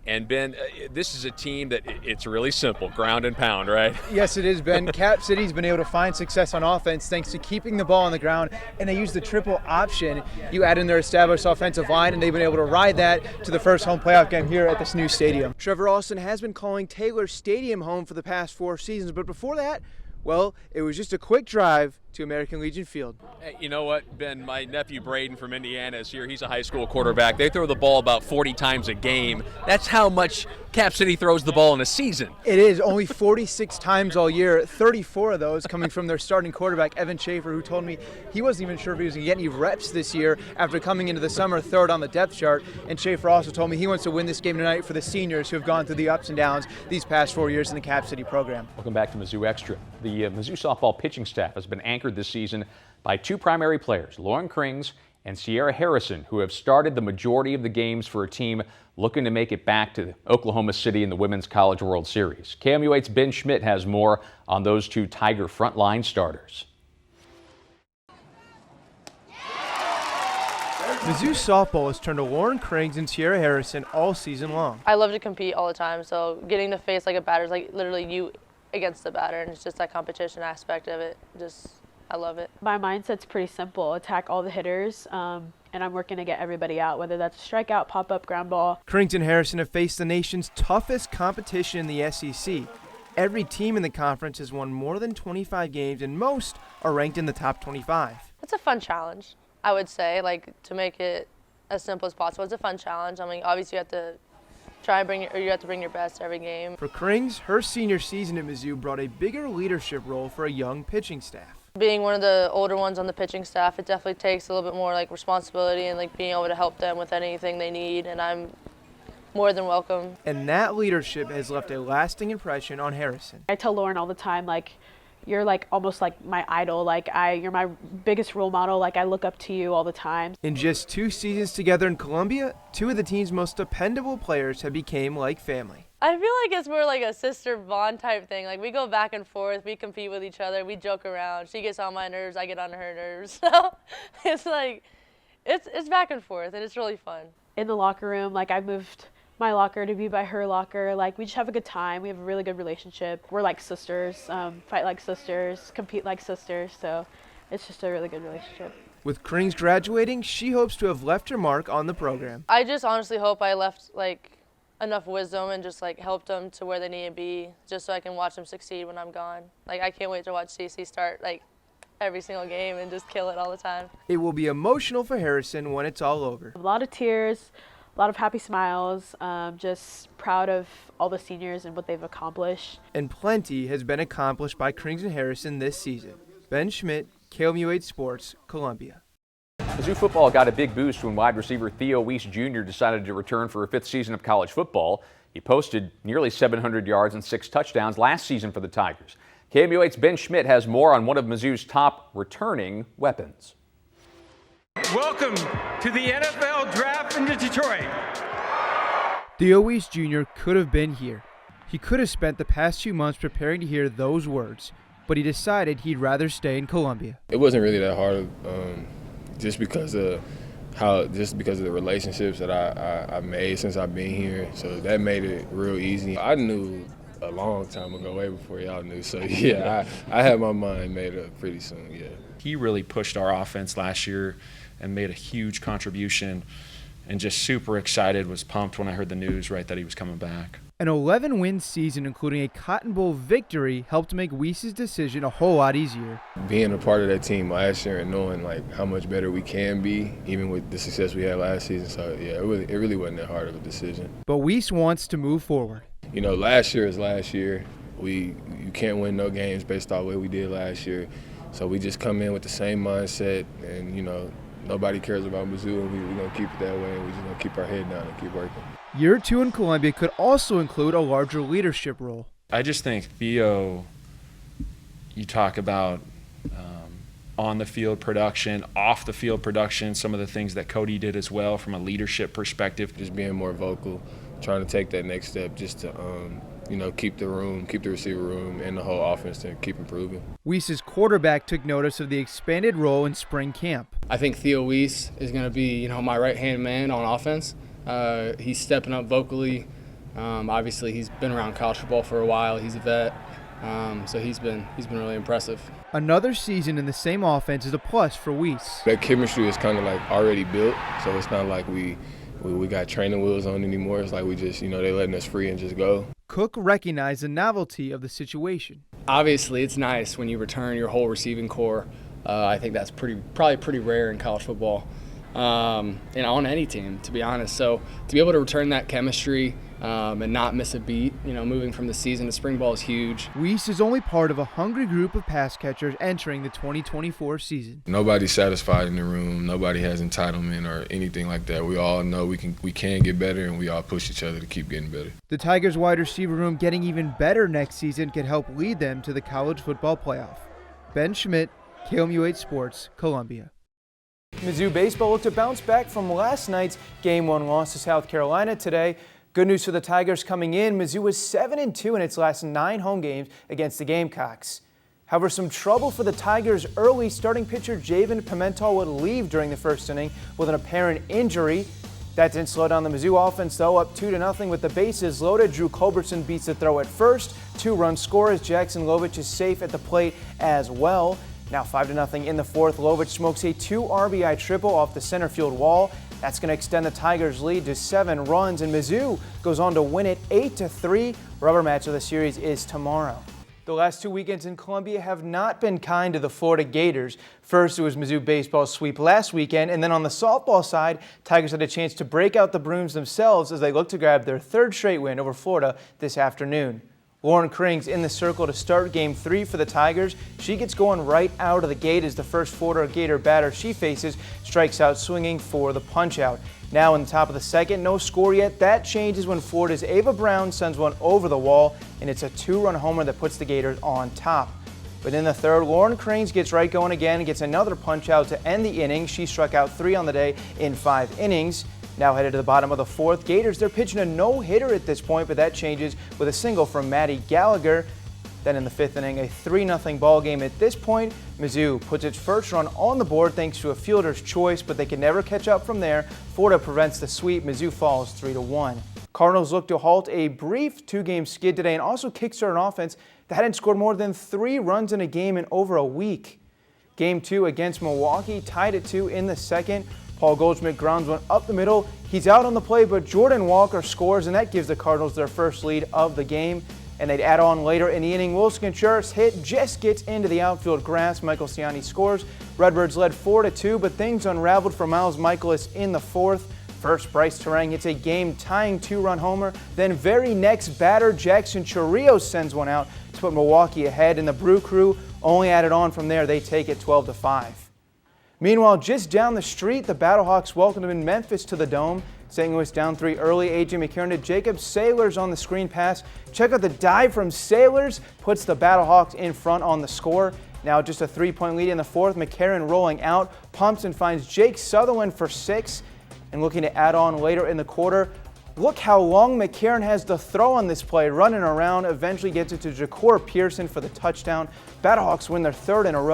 And Ben, this is a team that it's really simple, ground and pound, right? Yes, it is, Ben. Cap City's been able to find success on offense thanks to keeping the ball on the ground, and they use the triple option. You add in their established offensive line, and they've been able to ride that to the first home playoff game here at this new stadium. Trevor Austin has been calling Taylor Stadium home for the past 4 seasons, but before that, well, it was just a quick drive to American Legion Field. Hey, you know what, Ben? My nephew Braden from Indiana is here. He's a high school quarterback. They throw the ball about 40 times a game. That's how much Cap City throws the ball in a season. It is only 46 times all year, 34 of those coming from their starting quarterback, Evan Schaefer, who told me he wasn't even sure if he was going to get any reps this year after coming into the summer third on the depth chart. And Schaefer also told me he wants to win this game tonight for the seniors who have gone through the ups and downs these past 4 years in the Cap City program. Welcome back to Mizzou Extra. The Mizzou softball pitching staff has been anchored this season by 2 primary players, Lauren Krings and Sierra Harrison, who have started the majority of the games for a team looking to make it back to Oklahoma City in the Women's College World Series. KOMU 8's Ben Schmidt has more on those 2 Tiger frontline starters. Mizzou softball has turned to Lauren Krings and Sierra Harrison all season long. I love to compete all the time, so getting to face like a batter is like literally you against the batter, and it's just that competition aspect of it. I love it. My mindset's pretty simple: attack all the hitters, and I'm working to get everybody out, whether that's a strikeout, pop-up, ground ball. Krings and Harrison have faced the nation's toughest competition in the SEC. Every team in the conference has won more than 25 games, and most are ranked in the top 25. It's a fun challenge, I would say, like to make it as simple as possible. It's a fun challenge. I mean, obviously you have to you have to bring your best every game. For Krings, her senior season at Mizzou brought a bigger leadership role for a young pitching staff. Being one of the older ones on the pitching staff, it definitely takes a little bit more like responsibility and like being able to help them with anything they need, and I'm more than welcome. And that leadership has left a lasting impression on Harrison. I tell Lauren all the time, like, you're like almost like my idol, like you're my biggest role model, like I look up to you all the time. In just 2 seasons together in Columbia, 2 of the team's most dependable players have become like family. I feel like it's more like a sister bond type thing. Like we go back and forth, we compete with each other, we joke around. She gets on my nerves, I get on her nerves. So it's like, it's back and forth, and it's really fun. In the locker room, like I moved my locker to be by her locker. Like we just have a good time. We have a really good relationship. We're like sisters, fight like sisters, compete like sisters. So it's just a really good relationship. With Krings graduating, she hopes to have left her mark on the program. I just honestly hope I left like enough wisdom and just like helped them to where they need to be, just so I can watch them succeed when I'm gone. Like I can't wait to watch CC start like every single game and just kill it all the time. It will be emotional for Harrison when it's all over. A lot of tears, a lot of happy smiles, just proud of all the seniors and what they've accomplished. And plenty has been accomplished by Krings and Harrison this season. Ben Schmidt, KOMU 8 Sports, Columbia. Mizzou football got a big boost when wide receiver Theo Weiss Jr. decided to return for a 5th season of college football. He posted nearly 700 yards and 6 touchdowns last season for the Tigers. KOMU 8's Ben Schmidt has more on one of Mizzou's top returning weapons. Welcome to the NFL Draft in Detroit. Theo Weiss Jr. could have been here. He could have spent the past 2 months preparing to hear those words, but he decided he'd rather stay in Columbia. It wasn't really that hard, just because of the relationships that I made since I've been here. So that made it real easy. I knew a long time ago, way before y'all knew. So yeah, I had my mind made up pretty soon. Yeah. He really pushed our offense last year and made a huge contribution, and just super excited, was pumped when I heard the news, right, that he was coming back. An 11-win season, including a Cotton Bowl victory, helped make Weiss's decision a whole lot easier. Being a part of that team last year and knowing like how much better we can be, even with the success we had last season. So yeah, it really wasn't that hard of a decision. But Weiss wants to move forward. You know, last year is last year. You can't win no games based off what we did last year. So we just come in with the same mindset, and you know, nobody cares about Mizzou, and we're going to keep it that way, and we're just going to keep our head down and keep working. Year 2 in Columbia could also include a larger leadership role. I just think Theo, you talk about on the field production, off the field production, some of the things that Cody did as well from a leadership perspective. Just being more vocal, trying to take that next step just to keep the receiver room and the whole offense to keep improving. Weiss's quarterback took notice of the expanded role in spring camp. I think Theo Weiss is going to be, my right-hand man on offense. He's stepping up vocally, Obviously, he's been around college football for a while. He's a vet, so he's been really impressive. Another season in the same offense is a plus for Weiss. That chemistry is kind of like already built, so it's not like we got training wheels on anymore. It's like we just, they letting us free and just go. Cook recognized the novelty of the situation. Obviously, it's nice when you return your whole receiving core. I think that's probably pretty rare in college football, and on any team, to be honest. So to be able to return that chemistry and not miss a beat, moving from the season to spring ball is huge. Weiss is only part of a hungry group of pass catchers entering the 2024 season. Nobody's satisfied in the room. Nobody has entitlement or anything like that. We all know we can get better, and we all push each other to keep getting better. The Tigers' wide receiver room getting even better next season could help lead them to the college football playoff. Ben Schmidt, KOMU 8 Sports, Columbia. Mizzou baseball looked to bounce back from last night's Game 1 loss to South Carolina today. Good news for the Tigers coming in. Mizzou was 7-2 in its last 9 home games against the Gamecocks. However, some trouble for the Tigers early. Starting pitcher Javen Pimentel would leave during the first inning with an apparent injury. That didn't slow down the Mizzou offense, though. Up 2-0 with the bases loaded. Drew Culbertson beats the throw at first. 2-run score as Jackson Lovich is safe at the plate as well. Now 5-0 in the fourth. Lovich smokes a 2 RBI triple off the center field wall. That's going to extend the Tigers' lead to 7 runs, and Mizzou goes on to win it 8-3. Rubber match of the series is tomorrow. The last 2 weekends in Columbia have not been kind to the Florida Gators. First, it was Mizzou baseball's sweep last weekend, and then on the softball side, Tigers had a chance to break out the brooms themselves as they look to grab their 3rd straight win over Florida this afternoon. Lauren Krings in the circle to start Game 3 for the Tigers. She gets going right out of the gate as the first Florida Gator batter she faces strikes out swinging for the punch-out. Now in the top of the second, no score yet. That changes when Florida's Ava Brown sends one over the wall, and it's a 2-run homer that puts the Gators on top. But in the third, Lauren Krings gets right going again and gets another punch-out to end the inning. She struck out 3 on the day in 5 innings. Now headed to the bottom of the fourth, Gators, they're pitching a no-hitter at this point, but that changes with a single from Maddie Gallagher. Then in the 5th inning, a 3-0 ball game at this point. Mizzou puts its first run on the board thanks to a fielder's choice, but they can never catch up from there. Florida prevents the sweep. Mizzou falls 3-1. Cardinals look to halt a brief 2-game skid today and also kickstart an offense that hadn't scored more than 3 runs in a game in over a week. Game 2 against Milwaukee, tied at 2 in the second. Paul Goldschmidt grounds one up the middle. He's out on the play, but Jordan Walker scores, and that gives the Cardinals their first lead of the game. And they'd add on later in the inning. Wilson Contreras' hit just gets into the outfield grass. Michael Ciani scores. Redbirds led 4-2, but things unraveled for Miles Michaelis in the 4th. First, Bryce Terang hits a game-tying 2-run homer. Then very next batter, Jackson Churrios sends one out to put Milwaukee ahead, and the Brew Crew only added on from there. They take it 12-5. Meanwhile, just down the street, the Battlehawks welcomed them in Memphis to the Dome. St. Louis down 3 early. A.J. McCarron to Jacob Sailors on the screen pass. Check out the dive from Sailors. Puts the Battlehawks in front on the score. Now just a 3-point lead in the 4th. McCarron rolling out. Pumps and finds Jake Sutherland for 6. And looking to add on later in the quarter. Look how long McCarron has to throw on this play. Running around. Eventually gets it to Ja'Cour Pearson for the touchdown. Battlehawks win their 3rd in a row.